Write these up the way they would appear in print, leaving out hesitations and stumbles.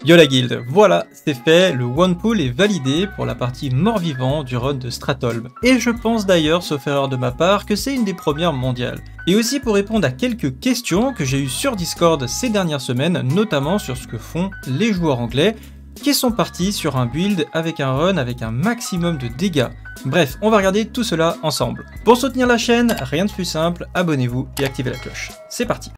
Yo la guilde, voilà, c'est fait, le one pool est validé pour la partie mort-vivant du run de Stratholme. Et je pense d'ailleurs, sauf erreur de ma part, que c'est une des premières mondiales. Et aussi pour répondre à quelques questions que j'ai eues sur Discord ces dernières semaines, notamment sur ce que font les joueurs anglais, qui sont partis sur un build avec un run avec un maximum de dégâts. Bref, on va regarder tout cela ensemble. Pour soutenir la chaîne, rien de plus simple, abonnez-vous et activez la cloche. C'est parti.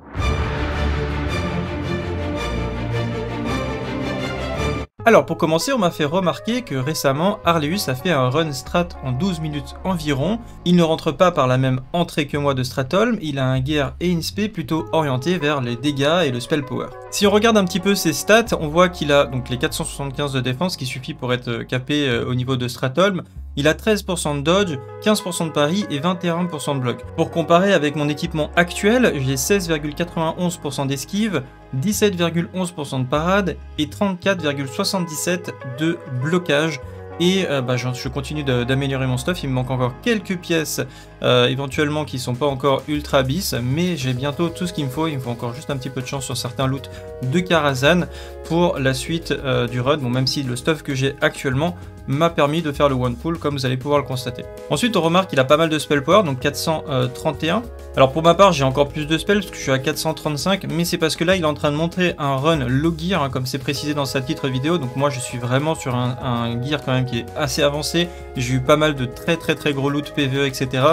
Alors pour commencer, on m'a fait remarquer que récemment, Arleus a fait un run strat en 12 minutes environ. Il ne rentre pas par la même entrée que moi de Stratholme, il a un gear et une spé plutôt orienté vers les dégâts et le spell power. Si on regarde un petit peu ses stats, on voit qu'il a donc les 475 de défense qui suffit pour être capé au niveau de Stratholme. Il a 13% de dodge, 15% de pari et 21% de bloc. Pour comparer avec mon équipement actuel, j'ai 16,91% d'esquive, 17,11% de parade et 34,77% de blocage. Et je continue d'améliorer mon stuff, il me manque encore quelques pièces éventuellement qui sont pas encore ultra bis, mais j'ai bientôt tout ce qu'il me faut, il me faut encore juste un petit peu de chance sur certains loots de Karazhan pour la suite du run, bon, même si le stuff que j'ai actuellement m'a permis de faire le one pool comme vous allez pouvoir le constater. Ensuite on remarque qu'il a pas mal de spell power, donc 431. Alors pour ma part j'ai encore plus de spells parce que je suis à 435, mais c'est parce que là il est en train de montrer un run low gear, comme c'est précisé dans sa titre vidéo, donc moi je suis vraiment sur un gear quand même qui est assez avancé. J'ai eu pas mal de très gros loot PvE etc.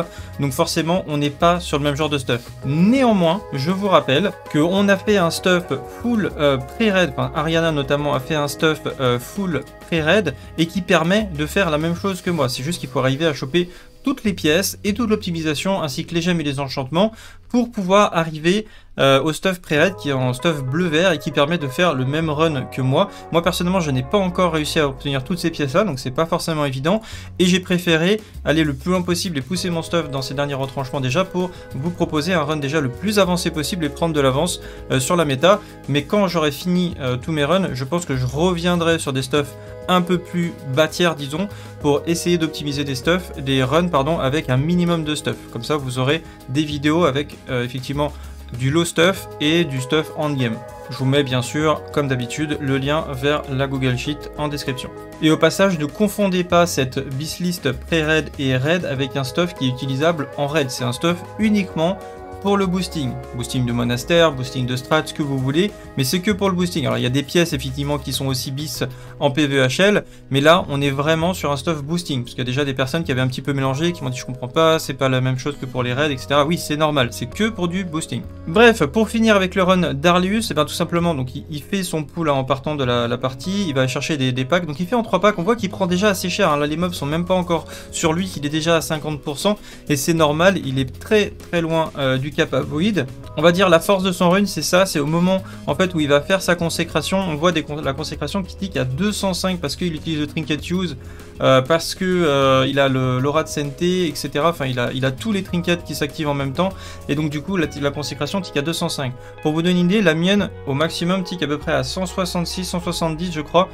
Donc forcément on n'est pas sur le même genre de stuff. Néanmoins je vous rappelle qu'on a fait un stuff full pré-raid, enfin Ariana notamment a fait un stuff full pré-raid et qui permet de faire la même chose que moi. C'est juste qu'il faut arriver à choper toutes les pièces et toute l'optimisation ainsi que les gemmes et les enchantements pour pouvoir arriver au stuff pré-raid qui est en stuff bleu-vert et qui permet de faire le même run que moi. Moi personnellement je n'ai pas encore réussi à obtenir toutes ces pièces là, donc c'est pas forcément évident et j'ai préféré aller le plus loin possible et pousser mon stuff dans ces derniers retranchements déjà pour vous proposer un run déjà le plus avancé possible et prendre de l'avance sur la méta. Mais quand j'aurai fini tous mes runs, je pense que je reviendrai sur des stuffs un peu plus bas tiers disons pour essayer d'optimiser des runs avec un minimum de stuff. Comme ça vous aurez des vidéos avec effectivement du low stuff et du stuff endgame. Je vous mets bien sûr, comme d'habitude, le lien vers la Google Sheet en description. Et au passage, ne confondez pas cette bislist pré-raid et raid avec un stuff qui est utilisable en raid. C'est un stuff uniquement pour le boosting. Boosting de monastère, boosting de strat, ce que vous voulez, mais c'est que pour le boosting. Alors il y a des pièces effectivement qui sont aussi bis en PvHL, mais là on est vraiment sur un stuff boosting, parce qu'il y a déjà des personnes qui avaient un petit peu mélangé, qui m'ont dit je comprends pas, c'est pas la même chose que pour les raids, etc. Oui c'est normal, c'est que pour du boosting. Bref, pour finir avec le run d'Arleus, et bien tout simplement, donc il fait son pool en partant de la partie, il va chercher des packs, donc il fait en 3 packs, on voit qu'il prend déjà assez cher, hein. Là les mobs sont même pas encore sur lui, il est déjà à 50%, et c'est normal, il est très loin du cap à Void. On va dire la force de son run c'est ça, c'est au moment en fait où il va faire sa consécration, on voit la consécration qui tique à 205 parce qu'il utilise le trinket use, parce que il a l'aura de santé etc. Enfin il a tous les trinkets qui s'activent en même temps et donc du coup la consécration tique à 205. Pour vous donner une idée, la mienne au maximum tique à peu près à 166, 170 je crois,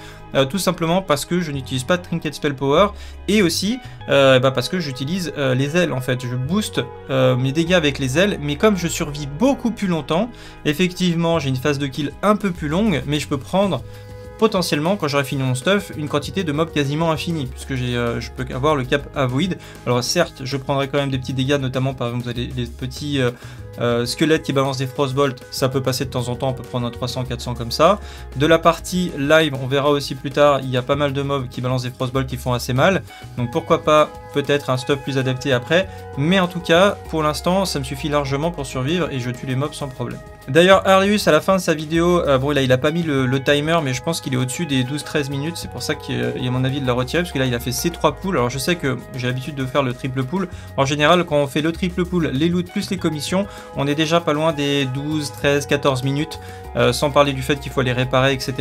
tout simplement parce que je n'utilise pas de trinket spell power et aussi parce que j'utilise les ailes en fait, je booste mes dégâts avec les ailes, mais comme je survis beaucoup plus longtemps, effectivement j'ai une phase de kill un peu plus longue, mais je peux prendre potentiellement, quand j'aurai fini mon stuff, une quantité de mobs quasiment infinie, puisque je peux avoir le cap à Void. Alors certes, je prendrai quand même des petits dégâts, notamment par exemple vous avez les petits squelettes qui balancent des frostbolts, ça peut passer de temps en temps, on peut prendre un 300, 400 comme ça. De la partie live, on verra aussi plus tard, il y a pas mal de mobs qui balancent des frostbolts qui font assez mal, donc pourquoi pas peut-être un stuff plus adapté après, mais en tout cas, pour l'instant, ça me suffit largement pour survivre et je tue les mobs sans problème. D'ailleurs, Arleus, à la fin de sa vidéo, bon là il a pas mis le timer, mais je pense qu'il est au-dessus des 12-13 minutes, c'est pour ça qu'il y a mon avis de la retirer, parce que là il a fait ces 3 pools. Alors je sais que j'ai l'habitude de faire le triple pool. En général, quand on fait le triple pool, les loots plus les commissions, on est déjà pas loin des 12, 13, 14 minutes, sans parler du fait qu'il faut les réparer, etc.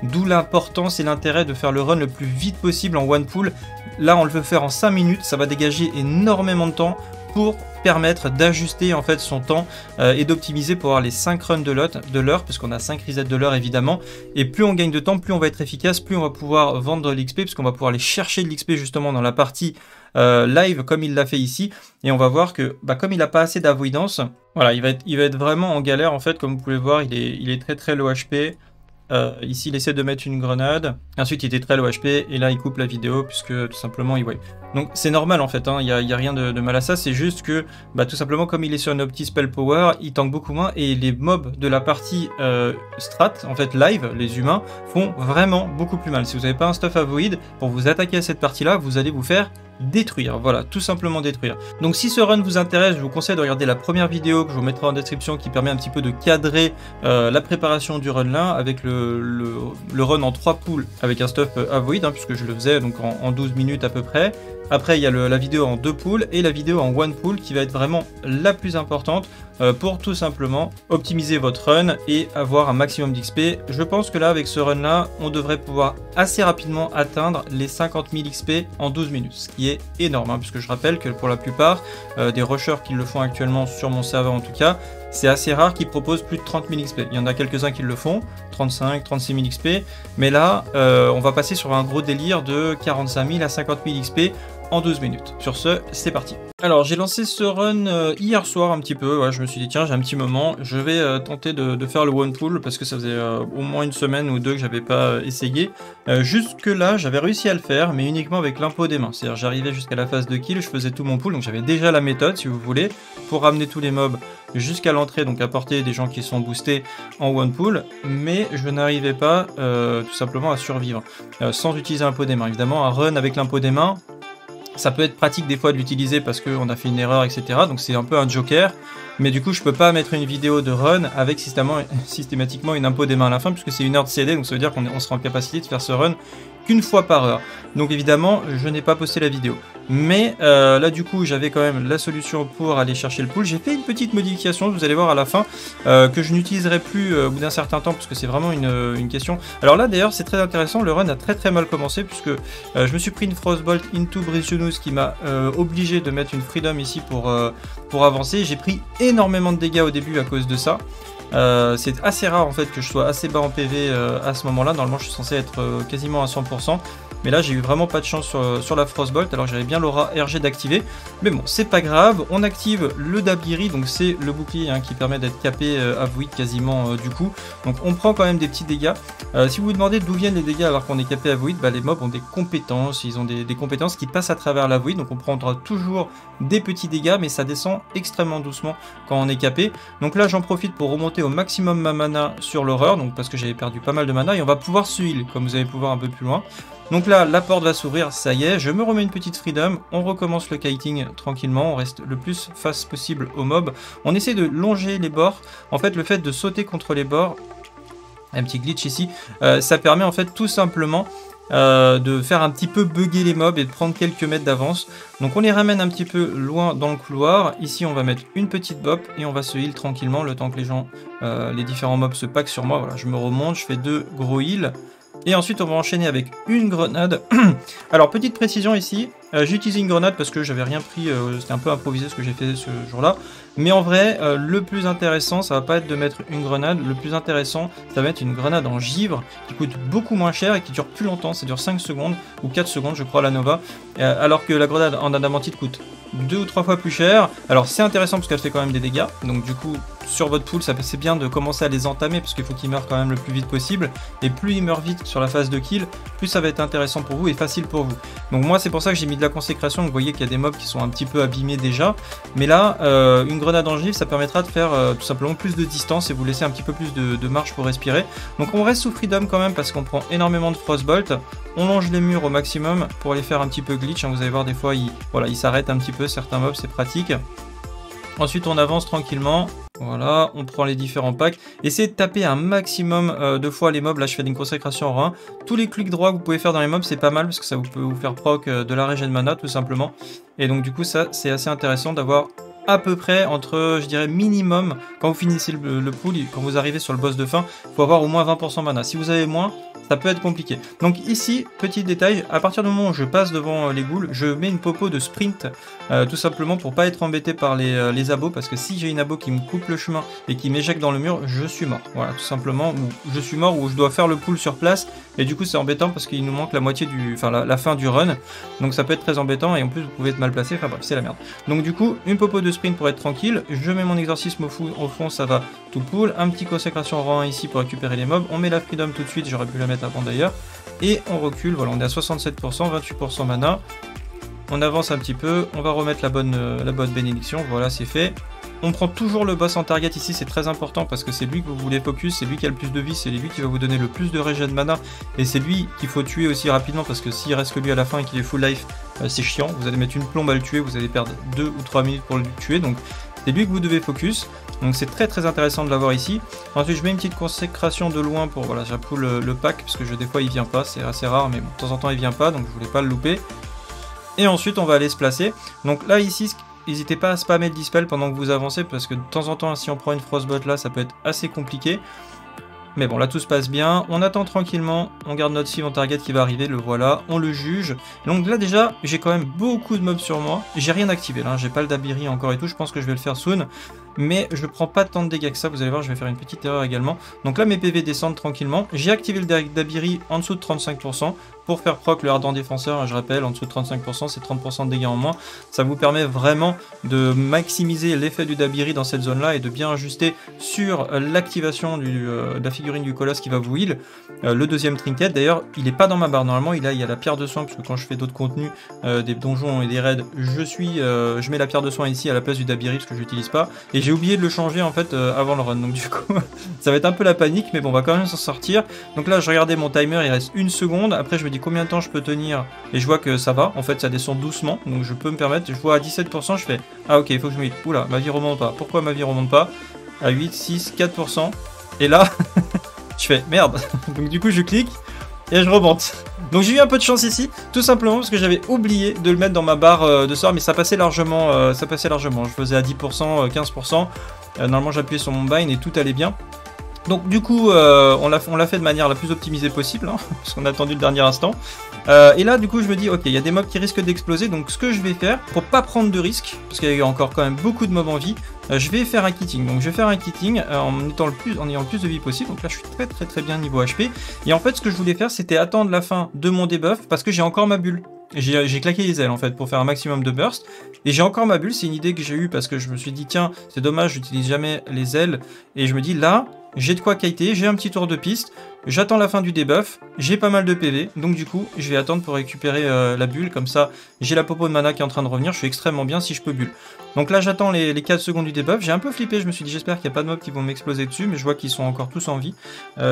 D'où l'importance et l'intérêt de faire le run le plus vite possible en one pool. Là on le veut faire en 5 minutes, ça va dégager énormément de temps pour permettre d'ajuster en fait son temps et d'optimiser pour avoir les 5 runs de l'heure, puisqu'on a 5 resets de l'heure évidemment, et plus on gagne de temps, plus on va être efficace, plus on va pouvoir vendre de l'XP, puisqu'on va pouvoir aller chercher de l'XP justement dans la partie live comme il l'a fait ici, et on va voir que comme il n'a pas assez d'avoidance, voilà, il va être vraiment en galère en fait. Comme vous pouvez voir, il est très low HP. Ici, il essaie de mettre une grenade. Ensuite, il était très low HP. Et là, il coupe la vidéo puisque tout simplement, il wipe. Donc, c'est normal en fait. Il n'y a rien de mal à ça. C'est juste que, tout simplement, comme il est sur une opti spell power, il tank beaucoup moins. Et les mobs de la partie strat, en fait, live, les humains, font vraiment beaucoup plus mal. Si vous n'avez pas un stuff à void, pour vous attaquer à cette partie-là, vous allez vous faire détruire, voilà, tout simplement détruire. Donc si ce run vous intéresse, je vous conseille de regarder la première vidéo que je vous mettrai en description qui permet un petit peu de cadrer la préparation du run là, avec le run en 3 poules avec un stuff avoid, puisque je le faisais donc en 12 minutes à peu près. Après il y a la vidéo en 2 poules et la vidéo en 1 pool qui va être vraiment la plus importante pour tout simplement optimiser votre run et avoir un maximum d'XP. Je pense que là avec ce run là, on devrait pouvoir assez rapidement atteindre les 50 000 XP en 12 minutes, ce qui est énorme, puisque je rappelle que pour la plupart des rushers qui le font actuellement sur mon serveur en tout cas, c'est assez rare qu'ils proposent plus de 30 000 XP. Il y en a quelques-uns qui le font, 35, 36 000 XP, mais là on va passer sur un gros délire de 45 000 à 50 000 XP en 12 minutes. Sur ce, c'est parti. Alors j'ai lancé ce run hier soir un petit peu, ouais, je me suis dit tiens j'ai un petit moment, je vais tenter de faire le one pool parce que ça faisait au moins une semaine ou deux que j'avais pas essayé. Jusque là j'avais réussi à le faire mais uniquement avec l'impôt des mains, c'est-à-dire j'arrivais jusqu'à la phase de kill, je faisais tout mon pool, donc j'avais déjà la méthode si vous voulez pour ramener tous les mobs jusqu'à l'entrée, donc apporter des gens qui sont boostés en one pool, mais je n'arrivais pas tout simplement à survivre sans utiliser l'impôt des mains. Évidemment un run avec l'impôt des mains, ça peut être pratique des fois de l'utiliser parce qu'on a fait une erreur, etc. Donc c'est un peu un joker. Mais du coup, je peux pas mettre une vidéo de run avec systématiquement une impôt des mains à la fin, puisque c'est 1 heure de CD, donc ça veut dire qu'on sera en capacité de faire ce run qu'une fois par heure. Donc évidemment, je n'ai pas posté la vidéo. Mais là du coup, j'avais quand même la solution pour aller chercher le pool. J'ai fait une petite modification, vous allez voir à la fin, que je n'utiliserai plus au bout d'un certain temps, parce que c'est vraiment une question. Alors là d'ailleurs, c'est très intéressant, le run a très mal commencé, puisque je me suis pris une Frostbolt into Bristionous qui m'a obligé de mettre une Freedom ici pour avancer. J'ai pris énormément de dégâts au début à cause de ça. C'est assez rare en fait que je sois assez bas en PV à ce moment là, normalement je suis censé être quasiment à 100%, mais là j'ai eu vraiment pas de chance sur la Frostbolt, alors j'avais bien l'aura RG d'activer, mais bon c'est pas grave. On active le Dabiri, donc c'est le bouclier qui permet d'être capé à void quasiment du coup, donc on prend quand même des petits dégâts. Si vous vous demandez d'où viennent les dégâts alors qu'on est capé à void, les mobs ont des compétences, ils ont des compétences qui passent à travers la void, donc on prendra toujours des petits dégâts, mais ça descend extrêmement doucement quand on est capé. Donc là j'en profite pour remonter au maximum ma mana sur l'horreur, donc parce que j'avais perdu pas mal de mana, et on va pouvoir se heal comme vous allez pouvoir un peu plus loin. Donc là la porte va s'ouvrir, ça y est, je me remets une petite freedom, on recommence le kiting tranquillement, on reste le plus face possible au mob, on essaie de longer les bords. En fait le fait de sauter contre les bords, un petit glitch ici, ça permet en fait tout simplement de faire un petit peu bugger les mobs et de prendre quelques mètres d'avance. Donc on les ramène un petit peu loin dans le couloir. Ici on va mettre une petite bop et on va se heal tranquillement le temps que les différents mobs se packent sur moi. Voilà, je me remonte, je fais 2 gros heals. Et ensuite on va enchaîner avec une grenade. Alors petite précision ici, j'ai utilisé une grenade parce que j'avais rien pris, c'était un peu improvisé ce que j'ai fait ce jour là. Mais en vrai, le plus intéressant, ça va pas être de mettre une grenade, le plus intéressant, ça va être une grenade en givre qui coûte beaucoup moins cher et qui dure plus longtemps, ça dure 5 secondes ou 4 secondes je crois la Nova, alors que la grenade en adamantite coûte 2 ou 3 fois plus cher. Alors c'est intéressant parce qu'elle fait quand même des dégâts, donc du coup sur votre pool c'est bien de commencer à les entamer parce qu'il faut qu'ils meurent quand même le plus vite possible, et plus ils meurent vite sur la phase de kill, plus ça va être intéressant pour vous et facile pour vous. Donc moi c'est pour ça que j'ai mis de la consécration, vous voyez qu'il y a des mobs qui sont un petit peu abîmés déjà, mais là une grenade en givre ça permettra de faire tout simplement plus de distance et vous laisser un petit peu plus de marge pour respirer. Donc on reste sous freedom quand même parce qu'on prend énormément de frostbolt, on longe les murs au maximum pour les faire un petit peu glitch, vous allez voir des fois ils s'arrêtent un petit peu certains mobs, c'est pratique. Ensuite on avance tranquillement, voilà, on prend les différents packs, essayez de taper un maximum de fois les mobs. Là je fais une consécration en rang. Tous les clics droits que vous pouvez faire dans les mobs c'est pas mal parce que ça peut vous faire proc de la régène mana tout simplement. Et donc du coup ça c'est assez intéressant d'avoir à peu près entre, je dirais minimum, quand vous finissez le pool, quand vous arrivez sur le boss de fin, il faut avoir au moins 20% mana. Si vous avez moins, ça peut être compliqué. Donc ici, petit détail, à partir du moment où je passe devant les ghouls, je mets une popo de sprint, tout simplement pour pas être embêté par les abos, parce que si j'ai une abo qui me coupe le chemin et qui m'éjecte dans le mur, je suis mort. Voilà, tout simplement, ou je suis mort, ou je dois faire le pull sur place, et du coup c'est embêtant parce qu'il nous manque la moitié du, enfin la fin du run, donc ça peut être très embêtant, et en plus vous pouvez être mal placé, enfin bref, c'est la merde. Donc du coup, une popo de sprint pour être tranquille, je mets mon exorcisme au fond, ça va tout pull, un petit consécration rang 1 ici pour récupérer les mobs, on met la freedom tout de suite, j'aurais pu la mettre avant d'ailleurs, et on recule, voilà, on est à 67%, 28% mana, on avance un petit peu, on va remettre la bonne bénédiction, voilà, c'est fait. On prend toujours le boss en target ici, c'est très important parce que c'est lui que vous voulez focus, c'est lui qui a le plus de vie, c'est lui qui va vous donner le plus de regen mana, et c'est lui qu'il faut tuer aussi rapidement parce que s'il reste que lui à la fin et qu'il est full life, c'est chiant, vous allez mettre une plombe à le tuer, vous allez perdre 2 ou 3 minutes pour le tuer, donc c'est lui que vous devez focus, donc c'est très intéressant de l'avoir ici. Ensuite je mets une petite consécration de loin pour, voilà, j'appuie le pack, parce que des fois il vient pas, c'est assez rare, mais bon, de temps en temps il vient pas, donc je voulais pas le louper. Et ensuite on va aller se placer, donc là ici, n'hésitez pas à spammer le dispel pendant que vous avancez, parce que de temps en temps, si on prend une frostbot là, ça peut être assez compliqué. Mais bon, là tout se passe bien, on attend tranquillement, on garde notre cible en target qui va arriver, le voilà, on le juge. Donc là déjà, j'ai quand même beaucoup de mobs sur moi, j'ai rien activé là, j'ai pas le Dabiri encore et tout, je pense que je vais le faire soon. Mais je prends pas tant de dégâts que ça, vous allez voir, je vais faire une petite erreur également. Donc là mes PV descendent tranquillement, j'ai activé le Dabiri en dessous de 35%, pour faire proc le ardent défenseur, je rappelle, en dessous de 35%, c'est 30% de dégâts en moins. Ça vous permet vraiment de maximiser l'effet du Dabiri dans cette zone-là et de bien ajuster sur l'activation de la figurine du colosse qui va vous heal. Le deuxième trinket, d'ailleurs, il n'est pas dans ma barre. Normalement, il y a la pierre de soin, parce que quand je fais d'autres contenus, des donjons et des raids, je mets la pierre de soin ici à la place du Dabiri, parce que je l'utilise pas. Et j'ai oublié de le changer, en fait, avant le run. Donc du coup, ça va être un peu la panique, mais bon, on va quand même s'en sortir. Donc là, je regardais mon timer, il reste 1 seconde. Après, je me dis combien de temps je peux tenir, et je vois que ça va, en fait ça descend doucement, donc je peux me permettre, je vois à 17%, je fais, ah ok, il faut que je me dise, oula, ma vie remonte pas, pourquoi ma vie remonte pas, à 8, 6, 4%, et là, je fais, merde, donc du coup je clique, et je remonte. Donc j'ai eu un peu de chance ici, tout simplement parce que j'avais oublié de le mettre dans ma barre de sort, mais ça passait largement, je faisais à 10%, 15%, normalement j'appuyais sur mon bind et tout allait bien. Donc du coup, on l'a fait de manière la plus optimisée possible, hein, parce qu'on a attendu le dernier instant. Et là, du coup, je me dis, ok, il y a des mobs qui risquent d'exploser, donc ce que je vais faire, pour pas prendre de risques, parce qu'il y a encore quand même beaucoup de mobs en vie, je vais faire un kitting. Donc je vais faire un kitting en ayant le plus de vie possible, donc là je suis très bien niveau HP. Et en fait, ce que je voulais faire, c'était attendre la fin de mon debuff, parce que j'ai encore ma bulle. J'ai claqué les ailes en fait pour faire un maximum de burst, et j'ai encore ma bulle, c'est une idée que j'ai eue parce que je me suis dit tiens c'est dommage j'utilise jamais les ailes, et je me dis là j'ai de quoi kiter, j'ai un petit tour de piste, j'attends la fin du debuff, j'ai pas mal de PV, donc du coup je vais attendre pour récupérer la bulle, comme ça j'ai la popo de mana qui est en train de revenir, je suis extrêmement bien si je peux bulle. Donc là j'attends les 4 secondes du debuff, j'ai un peu flippé, je me suis dit j'espère qu'il n'y a pas de mobs qui vont m'exploser dessus, mais je vois qu'ils sont encore tous en vie,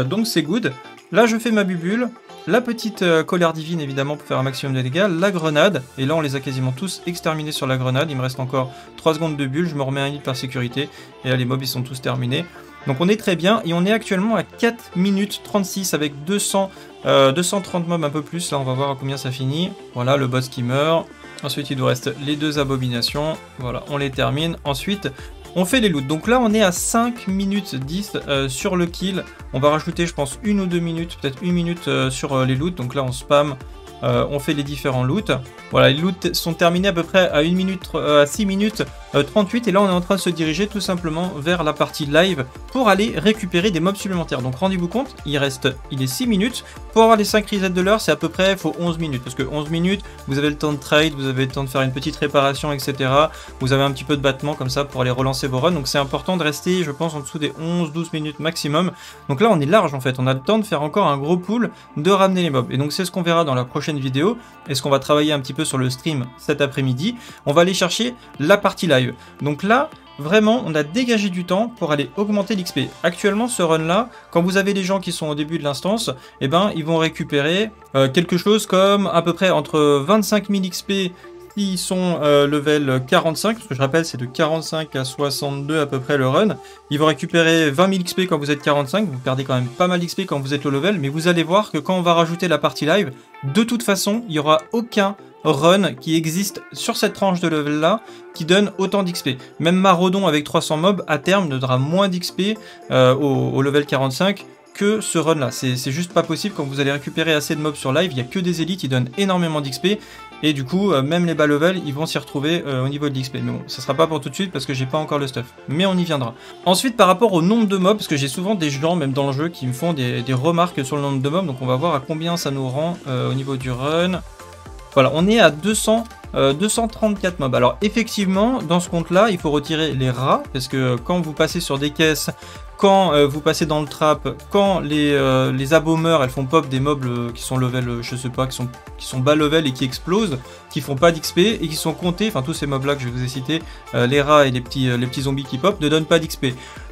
donc c'est good. Là je fais ma bubule, la petite colère divine évidemment pour faire un maximum de dégâts, la grenade, et là on les a quasiment tous exterminés sur la grenade, il me reste encore 3 secondes de bulle, je me remets un hit par sécurité, et là les mobs ils sont tous terminés. Donc on est très bien, et on est actuellement à 4 minutes 36 avec 230 mobs un peu plus, là on va voir à combien ça finit. Voilà le boss qui meurt, ensuite il nous reste les 2 abominations, voilà on les termine, ensuite on fait les loots. Donc là on est à 5 minutes 10 sur le kill, on va rajouter je pense 1 ou 2 minutes, peut-être 1 minute sur les loots, donc là on spam. On fait les différents loots. Voilà, les loots sont terminés à peu près à 6 minutes 38, et là on est en train de se diriger tout simplement vers la partie live pour aller récupérer des mobs supplémentaires. Donc rendez-vous compte, il est 6 minutes. Pour avoir les 5 resets de l'heure, c'est à peu près, faut 11 minutes. Parce que 11 minutes, vous avez le temps de trade, vous avez le temps de faire une petite réparation, etc. Vous avez un petit peu de battement comme ça pour aller relancer vos runs. Donc c'est important de rester, je pense, en dessous des 11-12 minutes maximum. Donc là on est large en fait, on a le temps de faire encore un gros pool, de ramener les mobs. Et donc c'est ce qu'on verra dans la prochaine vidéo, et ce qu'on va travailler un petit peu sur le stream cet après-midi. On va aller chercher la partie live. Donc là, vraiment, on a dégagé du temps pour aller augmenter l'XP. Actuellement, ce run-là, quand vous avez des gens qui sont au début de l'instance, eh ben, ils vont récupérer quelque chose comme à peu près entre 25 000 XP s'ils sont level 45, parce que je rappelle, c'est de 45 à 62 à peu près le run. Ils vont récupérer 20 000 XP quand vous êtes 45, vous perdez quand même pas mal d'XP quand vous êtes au level, mais vous allez voir que quand on va rajouter la partie live, de toute façon, il n'y aura aucun run qui existe sur cette tranche de level là qui donne autant d'XP. Même Maraudon avec 300 mobs à terme donnera moins d'XP au level 45 que ce run là, c'est juste pas possible. Quand vous allez récupérer assez de mobs sur live, il n'y a que des élites, ils donnent énormément d'XP, et du coup même les bas level ils vont s'y retrouver au niveau de l'XP. Mais bon, ça sera pas pour tout de suite parce que j'ai pas encore le stuff, mais on y viendra. Ensuite, par rapport au nombre de mobs, parce que j'ai souvent des gens même dans le jeu qui me font des remarques sur le nombre de mobs, donc on va voir à combien ça nous rend au niveau du run. Voilà, on est à 234 mobs. Alors effectivement, dans ce compte là, il faut retirer les rats, parce que quand vous passez sur des caisses, quand vous passez dans le trap, quand les abommeurs, elles font pop des mobs qui sont level, je sais pas, qui sont bas level et qui explosent, qui font pas d'XP et qui sont comptés, enfin tous ces mobs là que je vous ai cités, les rats et les petits zombies qui pop, ne donnent pas d'XP.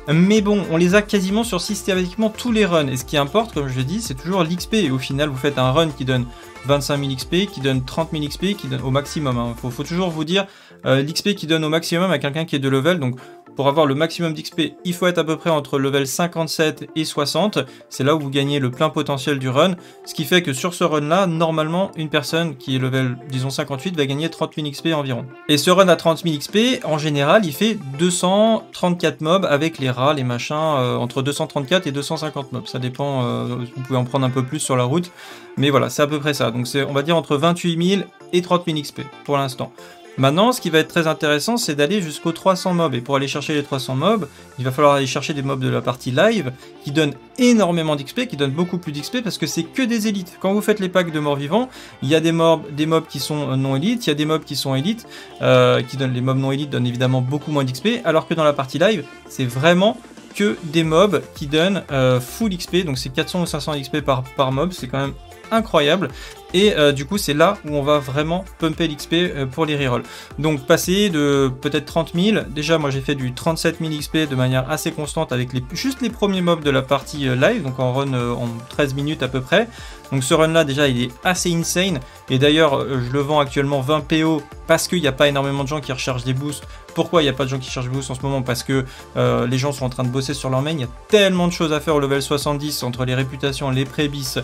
Mais bon, on les a quasiment sur systématiquement tous les runs, et ce qui importe, comme je l'ai dit, c'est toujours l'XP, et au final vous faites un run qui donne 25 000 XP, qui donne 30 000 XP, qui donne au maximum, hein. Faut toujours vous dire l'XP qui donne au maximum à quelqu'un qui est de level, donc pour avoir le maximum d'XP, il faut être à peu près entre level 57 et 60, c'est là où vous gagnez le plein potentiel du run, ce qui fait que sur ce run là, normalement, une personne qui est level, disons 58, va gagner 30 000 XP environ. Et ce run à 30 000 XP, en général, il fait 234 mobs avec les rats, les machins, entre 234 et 250 mobs, ça dépend, vous pouvez en prendre un peu plus sur la route, mais voilà, c'est à peu près ça, donc c'est, on va dire, entre 28 000 et 30 000 XP pour l'instant. Maintenant, ce qui va être très intéressant, c'est d'aller jusqu'aux 300 mobs. Et pour aller chercher les 300 mobs, il va falloir aller chercher des mobs de la partie live qui donnent énormément d'XP, qui donnent beaucoup plus d'XP parce que c'est que des élites. Quand vous faites les packs de morts vivants, il y a des mobs qui sont non élites, il y a des mobs qui sont élites, les mobs non élites donnent évidemment beaucoup moins d'XP, alors que dans la partie live, c'est vraiment que des mobs qui donnent full XP, donc c'est 400 ou 500 XP par mob, c'est quand même incroyable. Et du coup c'est là où on va vraiment pumper l'XP pour les rerolls. Donc passer de peut-être 30 000, déjà moi j'ai fait du 37 000 XP de manière assez constante avec juste les premiers mobs de la partie live, donc en run en 13 minutes à peu près. Donc ce run là déjà il est assez insane, et d'ailleurs je le vends actuellement 20 PO parce qu'il n'y a pas énormément de gens qui rechargent des boosts. Pourquoi il n'y a pas de gens qui chargent des boosts en ce moment? Parce que les gens sont en train de bosser sur leur main, il y a tellement de choses à faire au level 70 entre les réputations, les prébis,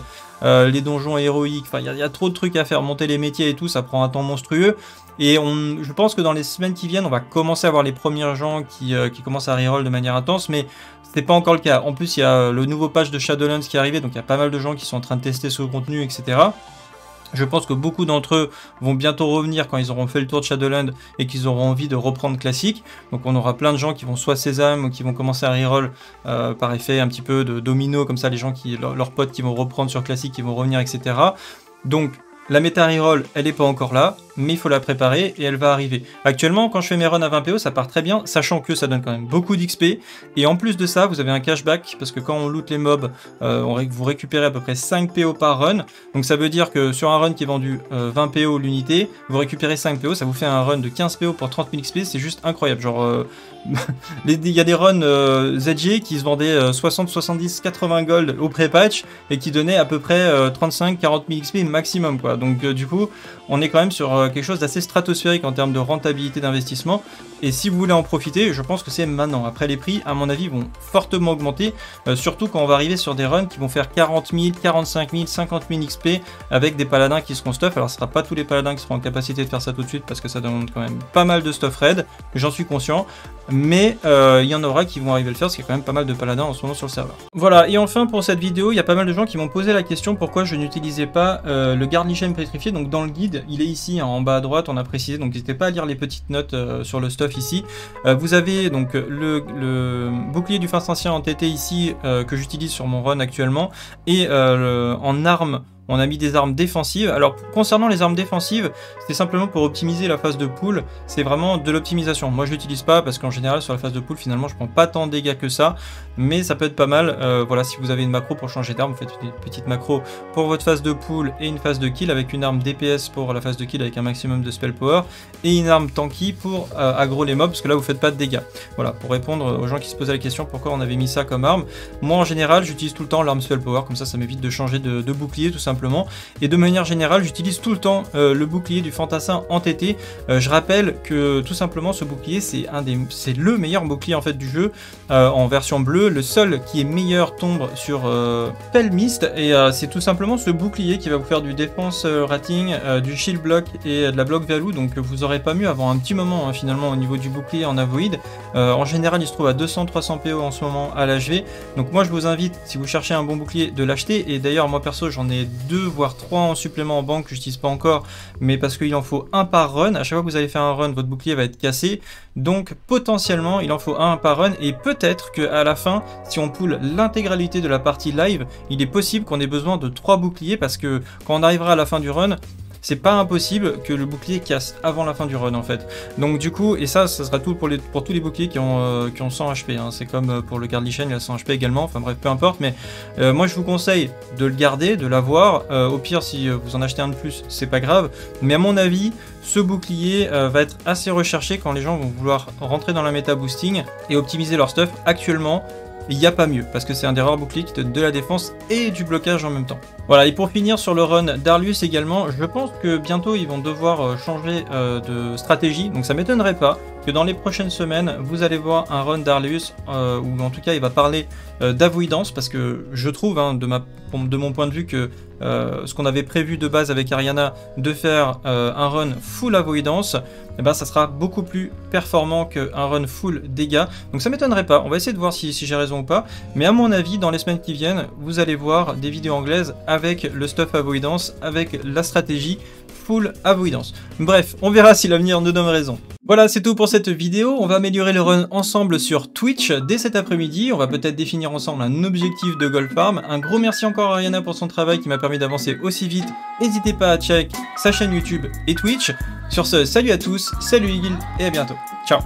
les donjons héroïques, enfin il y a trop de trucs à faire, monter les métiers et tout, ça prend un temps monstrueux. Et je pense que dans les semaines qui viennent, on va commencer à voir les premiers gens qui commencent à reroll de manière intense, mais c'est pas encore le cas. En plus, il y a le nouveau patch de Shadowlands qui est arrivé, donc il y a pas mal de gens qui sont en train de tester ce contenu, etc. Je pense que beaucoup d'entre eux vont bientôt revenir quand ils auront fait le tour de Shadowlands et qu'ils auront envie de reprendre classique. Donc on aura plein de gens qui vont soit sésame ou qui vont commencer à reroll par effet un petit peu de domino, comme ça les gens leurs potes qui vont reprendre sur classique, qui vont revenir, etc. Donc la méta reroll, elle n'est pas encore là, mais il faut la préparer et elle va arriver. Actuellement, quand je fais mes runs à 20 PO, ça part très bien, sachant que ça donne quand même beaucoup d'XP. Et en plus de ça, vous avez un cashback, parce que quand on loot les mobs, vous récupérez à peu près 5 PO par run. Donc ça veut dire que sur un run qui est vendu 20 PO l'unité, vous récupérez 5 PO, ça vous fait un run de 15 PO pour 30 000 XP, c'est juste incroyable. Genre, il y a des runs ZG qui se vendaient 60, 70, 80 gold au pré-patch et qui donnaient à peu près 35, 40 000 XP maximum, quoi. Donc du coup, on est quand même sur quelque chose d'assez stratosphérique en termes de rentabilité d'investissement. Et si vous voulez en profiter, je pense que c'est maintenant. Après, les prix, à mon avis, vont fortement augmenter, surtout quand on va arriver sur des runs qui vont faire 40 000, 45 000, 50 000 XP avec des paladins qui seront stuff. Alors, ce ne sera pas tous les paladins qui seront en capacité de faire ça tout de suite parce que ça demande quand même pas mal de stuff raid, j'en suis conscient. Mais il y en aura qui vont arriver à le faire parce qu'il y a quand même pas mal de paladins en ce moment sur le serveur. Voilà, et enfin pour cette vidéo, il y a pas mal de gens qui m'ont posé la question pourquoi je n'utilisais pas le garde lichen pétrifié. Donc dans le guide, il est ici en bas à droite, on a précisé, donc n'hésitez pas à lire les petites notes sur le stuff ici. Vous avez donc le bouclier du Phaste ancien en TT ici que j'utilise sur mon run actuellement, et en arme, on a mis des armes défensives. Alors concernant les armes défensives, c'était simplement pour optimiser la phase de pool, c'est vraiment de l'optimisation. Moi je l'utilise pas parce qu'en général sur la phase de pool finalement je prends pas tant de dégâts que ça, mais ça peut être pas mal. Voilà, si vous avez une macro pour changer d'arme, vous faites une petite macro pour votre phase de pool et une phase de kill avec une arme DPS pour la phase de kill avec un maximum de spell power et une arme tanky pour aggro les mobs parce que là vous faites pas de dégâts. Voilà, pour répondre aux gens qui se posaient la question pourquoi on avait mis ça comme arme. Moi en général j'utilise tout le temps l'arme spell power, comme ça m'évite de changer de bouclier tout simplement. simplement. Et de manière générale, j'utilise tout le temps le bouclier du Fantassin entêté. Je rappelle que tout simplement ce bouclier c'est le meilleur bouclier en fait du jeu en version bleue. Le seul qui est meilleur tombe sur Pelmist et c'est tout simplement ce bouclier qui va vous faire du défense rating, du shield block et de la block value. Donc vous aurez pas mieux avant un petit moment hein, finalement au niveau du bouclier en avoid. En général il se trouve à 200-300 PO en ce moment à l'HV. Donc moi je vous invite, si vous cherchez un bon bouclier, de l'acheter. Et d'ailleurs moi perso j'en ai 2 voire 3 en supplément en banque que j'utilise pas encore, mais parce qu'il en faut un par run. À chaque fois que vous allez faire un run, votre bouclier va être cassé. Donc potentiellement il en faut un par run, et peut-être qu'à la fin, si on pool l'intégralité de la partie live, il est possible qu'on ait besoin de 3 boucliers, parce que quand on arrivera à la fin du run, c'est pas impossible que le bouclier casse avant la fin du run en fait. Donc du coup, et ça sera tout pour tous les boucliers qui ont 100 HP, hein. C'est comme pour le Guard Lich, il a 100 HP également, enfin bref, peu importe, mais moi je vous conseille de le garder, de l'avoir. Au pire, si vous en achetez un de plus, c'est pas grave, mais à mon avis, ce bouclier va être assez recherché quand les gens vont vouloir rentrer dans la méta boosting et optimiser leur stuff. Actuellement, il n'y a pas mieux, parce que c'est un des rares boucliers qui te donne de la défense et du blocage en même temps. Voilà, et pour finir sur le run d'Arlius également, je pense que bientôt ils vont devoir changer de stratégie, donc ça m'étonnerait pas que dans les prochaines semaines, vous allez voir un run d'Arlius, où en tout cas il va parler d'avoidance, parce que je trouve, hein, de mon point de vue, que ce qu'on avait prévu de base avec Ariana, de faire un run full avoidance, eh ben, ça sera beaucoup plus performant qu'un run full dégâts. Donc ça m'étonnerait pas, on va essayer de voir si j'ai raison ou pas, mais à mon avis, dans les semaines qui viennent, vous allez voir des vidéos anglaises avec le stuff avoidance, avec la stratégie full avoidance. Bref, on verra si l'avenir nous donne raison. Voilà, c'est tout pour cette vidéo. On va améliorer le run ensemble sur Twitch dès cet après-midi. On va peut-être définir ensemble un objectif de Gold Farm. Un gros merci encore à Ariana pour son travail qui m'a permis d'avancer aussi vite. N'hésitez pas à check sa chaîne YouTube et Twitch. Sur ce, salut à tous, salut Eagle et à bientôt. Ciao.